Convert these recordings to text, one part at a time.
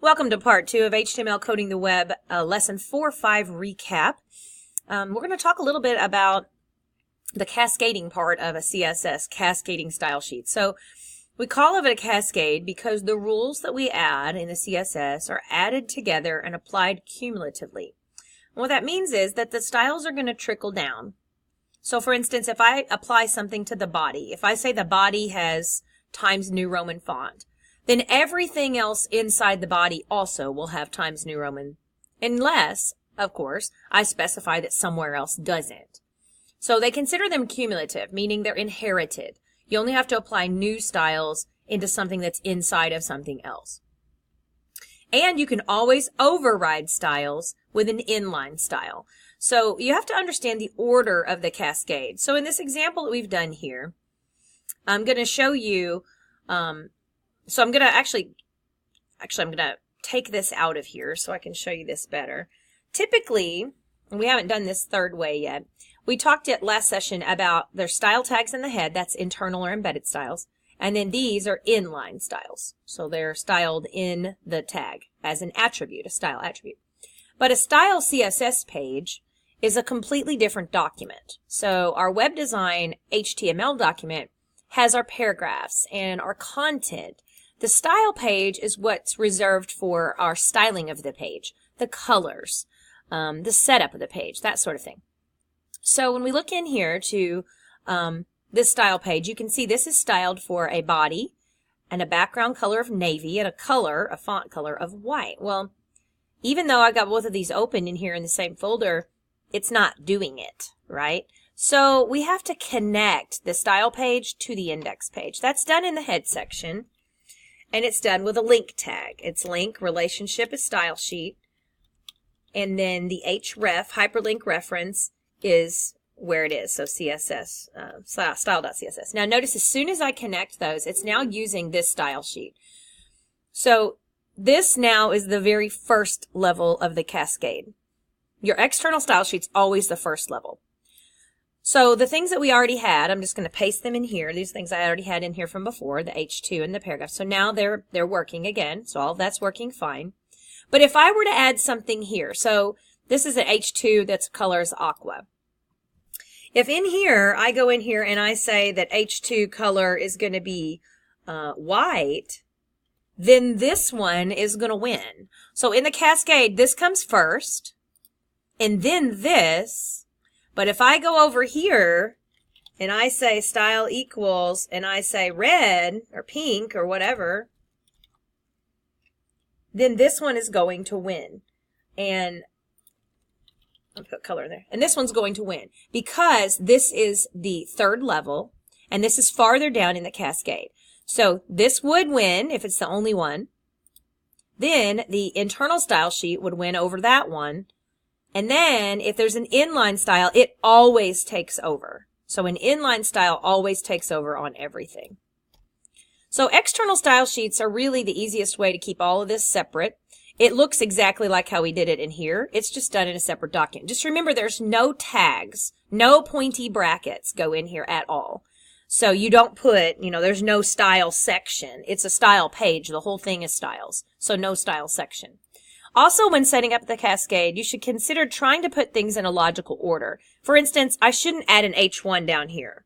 Welcome to part 2 of HTML Coding the Web, lesson 4.5 recap. We're going to talk a little bit about the cascading part of a CSS, cascading style sheet. So we call it a cascade because the rules that we add in the CSS are added together and applied cumulatively. And what that means is that the styles are going to trickle down. So for instance, if I apply something to the body, if I say the body has Times New Roman font, then everything else inside the body also will have Times New Roman, unless, of course, I specify that somewhere else doesn't. So they consider them cumulative, meaning they're inherited. You only have to apply new styles into something that's inside of something else. And you can always override styles with an inline style. So you have to understand the order of the cascade. So in this example that we've done here, I'm going to show you, so I'm going to I'm going to take this out of here so I can show you this better. Typically, and we haven't done this third way yet, we talked at last session about their style tags in the head, that's internal or embedded styles, and then these are inline styles. So they're styled in the tag as an attribute, a style attribute. But a style CSS page is a completely different document. So our web design HTML document has our paragraphs and our content. The style page is what's reserved for our styling of the page, the colors, the setup of the page, that sort of thing. So when we look in here to this style page, you can see this is styled for a body and a background color of navy and a font color of white. Well, even though I got both of these open in here in the same folder, it's not doing it, right? So we have to connect the style page to the index page. That's done in the head section. And it's done with a link tag. It's link, relationship is style sheet. And then the href, hyperlink reference, is where it is. So CSS, style.css. Now notice as soon as I connect those, it's now using this style sheet. So this now is the very first level of the cascade. Your external style sheet's always the first level. So the things that we already had, I'm just going to paste them in here. These things I already had in here from before, the H2 and the paragraph. So now they're working again. So all of that's working fine. But if I were to add something here, so this is an H2 that's color is aqua. If in here, I go in here and I say that H2 color is going to be white, then this one is going to win. So in the cascade, this comes first, and then this. But if I go over here and I say style equals and I say red or pink or whatever, then this one is going to win. And I'll put color there. And this one's going to win because this is the third level and this is farther down in the cascade. So this would win if it's the only one. Then the internal style sheet would win over that one. And then if there's an inline style, it always takes over. So an inline style always takes over on everything. So external style sheets are really the easiest way to keep all of this separate. It looks exactly like how we did it in here. It's just done in a separate document. Just remember there's no tags, no pointy brackets go in here at all. So you don't put, there's no style section. It's a style page. The whole thing is styles. So no style section. Also, when setting up the cascade, you should consider trying to put things in a logical order. For instance, I shouldn't add an H1 down here.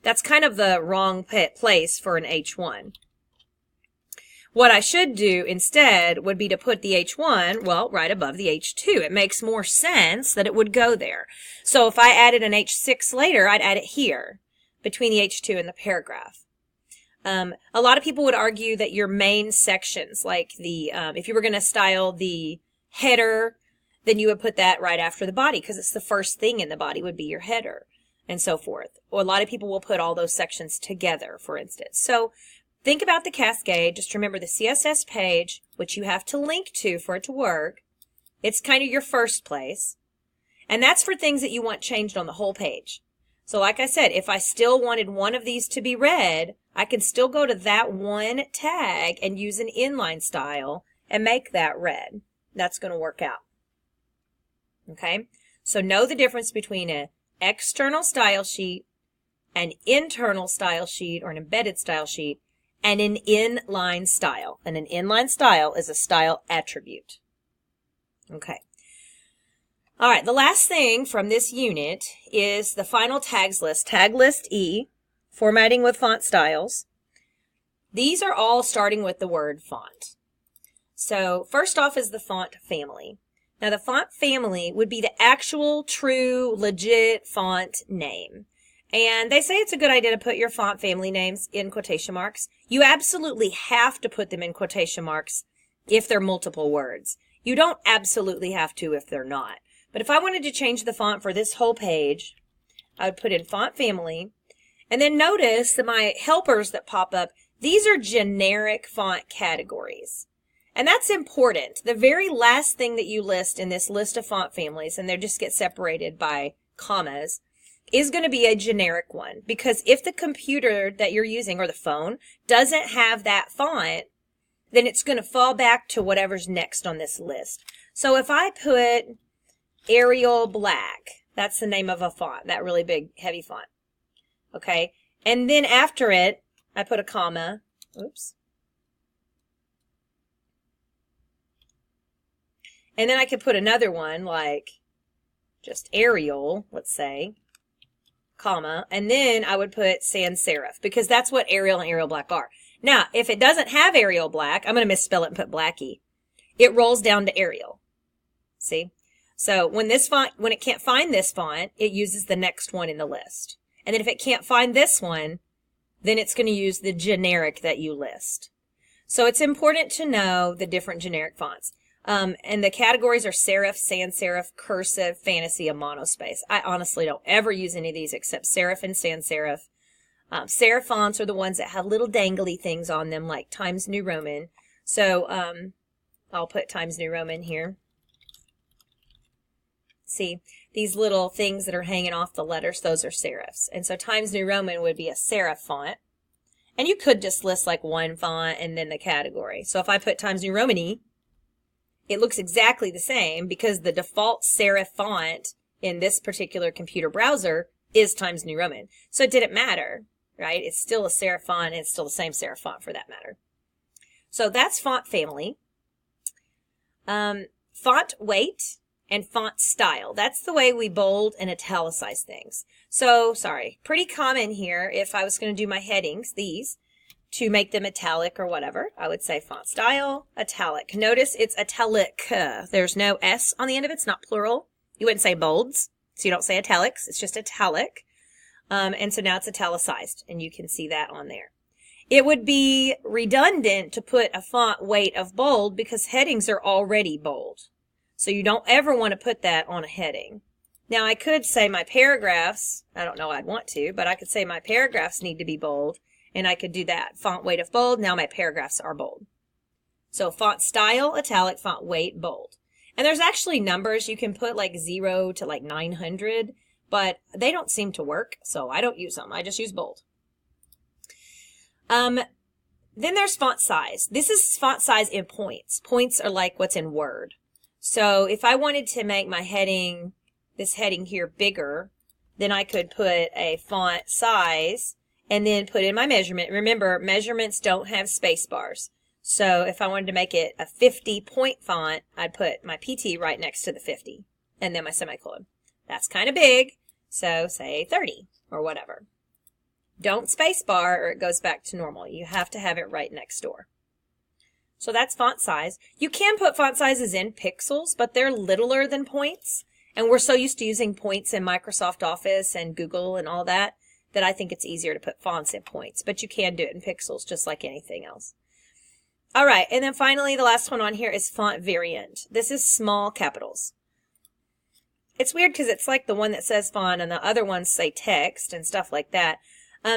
That's kind of the wrong place for an H1. What I should do instead would be to put the H1, well, right above the H2. It makes more sense that it would go there. So if I added an H6 later, I'd add it here, between the H2 and the paragraph. A lot of people would argue that your main sections, like if you were going to style the header, then you would put that right after the body because it's the first thing in the body would be your header and so forth. Or a lot of people will put all those sections together, for instance. So think about the cascade. Just remember the CSS page, which you have to link to for it to work. It's kind of your first place. And that's for things that you want changed on the whole page. So like I said, if I still wanted one of these to be red, I can still go to that one tag and use an inline style and make that red. That's going to work out. Okay? So know the difference between an external style sheet, an internal style sheet, or an embedded style sheet, and an inline style. And an inline style is a style attribute. Okay. All right, the last thing from this unit is the final tags list. Tag list E, formatting with font styles. These are all starting with the word font. So first off is the font family. Now the font family would be the actual, true, legit font name. And they say it's a good idea to put your font family names in quotation marks. You absolutely have to put them in quotation marks if they're multiple words. You don't absolutely have to if they're not. But if I wanted to change the font for this whole page, I would put in font family. And then notice that my helpers that pop up, these are generic font categories. And that's important. The very last thing that you list in this list of font families, and they just get separated by commas, is going to be a generic one. Because if the computer that you're using or the phone doesn't have that font, then it's going to fall back to whatever's next on this list. So if I put Arial Black, that's the name of a font, that really big, heavy font. Okay, and then after it, I put a comma. Oops. And then I could put another one like just Arial, let's say, comma, and then I would put sans serif because that's what Arial and Arial Black are. Now, if it doesn't have Arial Black, I'm going to misspell it and put Blackie. It rolls down to Arial. See? So when this font, when it can't find this font, it uses the next one in the list. And then if it can't find this one, then it's going to use the generic that you list. So it's important to know the different generic fonts. And the categories are serif, sans serif, cursive, fantasy, and monospace. I honestly don't ever use any of these except serif and sans serif. Serif fonts are the ones that have little dangly things on them like Times New Roman. So I'll put Times New Roman here. See, these little things that are hanging off the letters, those are serifs. And so Times New Roman would be a serif font. And you could just list like one font and then the category. So if I put Times New Roman, it looks exactly the same because the default serif font in this particular computer browser is Times New Roman. So it didn't matter, right? It's still a serif font and it's still the same serif font for that matter. So that's font family. Font weight and font style. That's the way we bold and italicize things. So, pretty common here if I was going to do my headings, these, to make them italic or whatever, I would say font style, italic. Notice it's italic. There's no S on the end of it. It's not plural. You wouldn't say bolds, so you don't say italics. It's just italic. And so now it's italicized, and you can see that on there. It would be redundant to put a font weight of bold because headings are already bold. So you don't ever want to put that on a heading. Now I could say my paragraphs, I don't know I'd want to, but I could say my paragraphs need to be bold, and I could do that. Font weight of bold, now my paragraphs are bold. So font style, italic, font weight, bold. And there's actually numbers you can put like 0 to like 900, but they don't seem to work, so I don't use them. I just use bold. Then there's font size. This is font size in points. Points are like what's in Word. So if I wanted to make my heading, this heading here bigger, then I could put a font size and then put in my measurement. Remember, measurements don't have space bars. So if I wanted to make it a 50-point font, I'd put my PT right next to the 50 and then my semicolon. That's kind of big, so say 30 or whatever. Don't space bar or it goes back to normal. You have to have it right next door. So that's font size. You can put font sizes in pixels, but they're littler than points. And we're so used to using points in Microsoft Office and Google and all that, that I think it's easier to put fonts in points. But you can do it in pixels, just like anything else. All right, and then finally, the last one on here is font variant. This is small capitals. It's weird because it's like the one that says font and the other ones say text and stuff like that.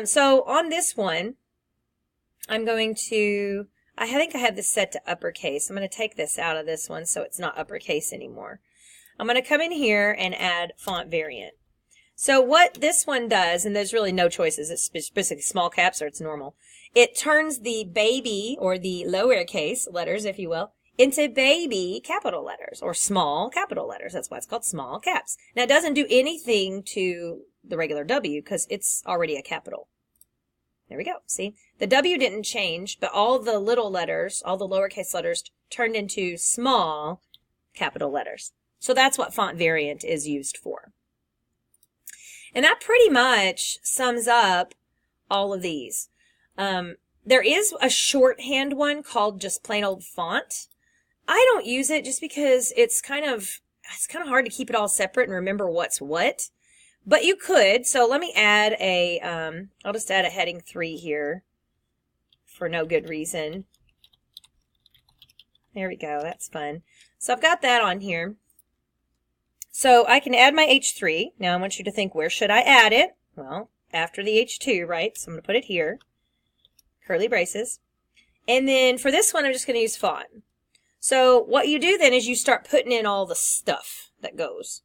So on this one, I'm going to... I think I have this set to uppercase. I'm going to take this out of this one so it's not uppercase anymore. I'm going to come in here and add font variant. So what this one does, and there's really no choices, it's basically small caps or it's normal. It turns the baby or the lowercase letters, if you will, into baby capital letters or small capital letters. That's why it's called small caps. Now it doesn't do anything to the regular W because it's already a capital. There we go. See, the W didn't change, but all the little letters, all the lowercase letters turned into small capital letters. So that's what font variant is used for. And that pretty much sums up all of these. There is a shorthand one called just plain old font. I don't use it just because it's kind of hard to keep it all separate and remember what's what. But you could. So let me add I'll just add a heading 3 here for no good reason. There we go. That's fun. So I've got that on here. So I can add my H3. Now I want you to think, where should I add it? Well, after the H2, right? So I'm going to put it here. Curly braces. And then for this one, I'm just going to use font. So what you do then is you start putting in all the stuff that goes.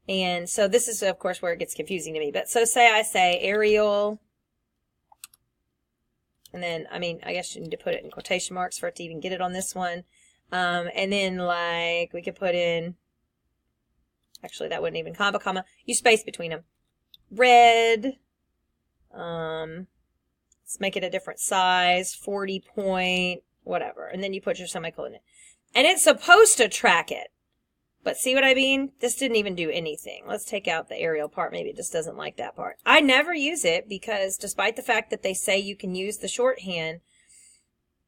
And so this is, of course, where it gets confusing to me. But so say I say Arial. And then, I mean, I guess you need to put it in quotation marks for it to even get it on this one. And then, like, we could put in, actually, that wouldn't even comma. You space between them. Red. Let's make it a different size. 40 point, whatever. And then you put your semicolon in. And it's supposed to track it. But see what I mean? This didn't even do anything. Let's take out the Arial part. Maybe it just doesn't like that part. I never use it because despite the fact that they say you can use the shorthand,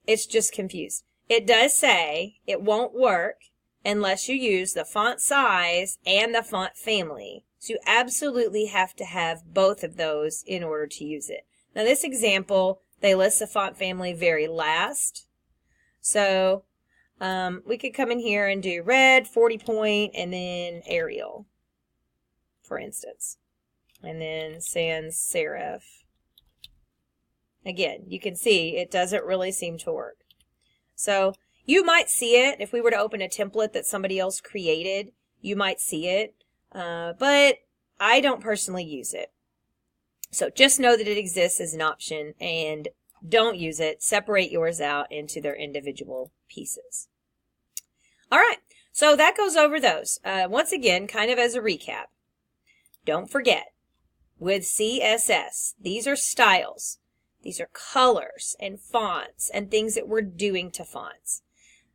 it's just confused. It does say it won't work unless you use the font size and the font family. So you absolutely have to have both of those in order to use it. Now this example, they list the font family very last. So we could come in here and do red, 40 point, and then Arial, for instance. And then sans serif. Again, you can see it doesn't really seem to work. So you might see it. If we were to open a template that somebody else created, you might see it. But I don't personally use it. So just know that it exists as an option and don't use it. Separate yours out into their individual pieces. All right, so that goes over those. Once again, kind of as a recap, don't forget, with CSS, these are styles. These are colors and fonts and things that we're doing to fonts.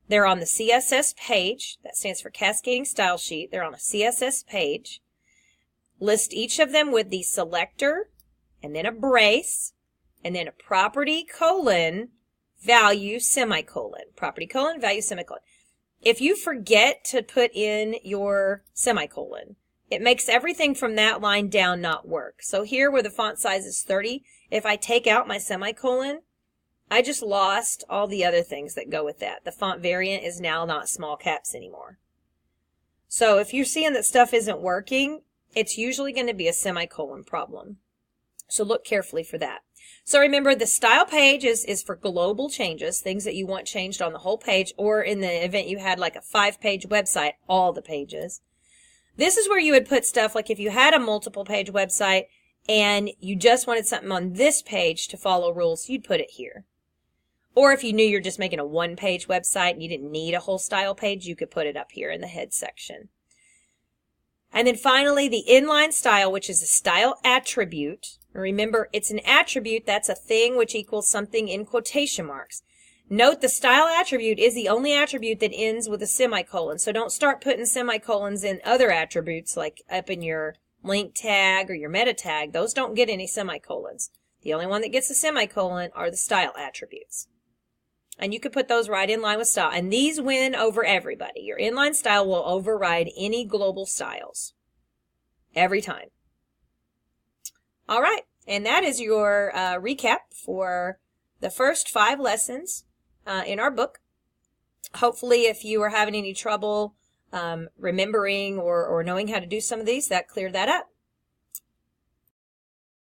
They're on the CSS page. That stands for Cascading Style Sheet. They're on a CSS page. List each of them with the selector and then a brace and then a property colon value semicolon. Property colon value semicolon. If you forget to put in your semicolon, it makes everything from that line down not work. So here where the font size is 30, if I take out my semicolon, I just lost all the other things that go with that. The font variant is now not small caps anymore. So if you're seeing that stuff isn't working, it's usually going to be a semicolon problem. So look carefully for that. So remember, the style page is for global changes, things that you want changed on the whole page, or in the event you had like a 5-page website, all the pages. This is where you would put stuff like if you had a multiple page website and you just wanted something on this page to follow rules, you'd put it here. Or if you knew you're just making a 1-page website and you didn't need a whole style page, you could put it up here in the head section. And then finally, the inline style, which is a style attribute. Remember, it's an attribute. That's a thing which equals something in quotation marks. Note the style attribute is the only attribute that ends with a semicolon. So don't start putting semicolons in other attributes like up in your link tag or your meta tag. Those don't get any semicolons. The only one that gets a semicolon are the style attributes. And you could put those right in line with style. And these win over everybody. Your inline style will override any global styles. Every time. All right. And that is your recap for the first 5 lessons in our book. Hopefully, if you are having any trouble remembering or knowing how to do some of these, that cleared that up.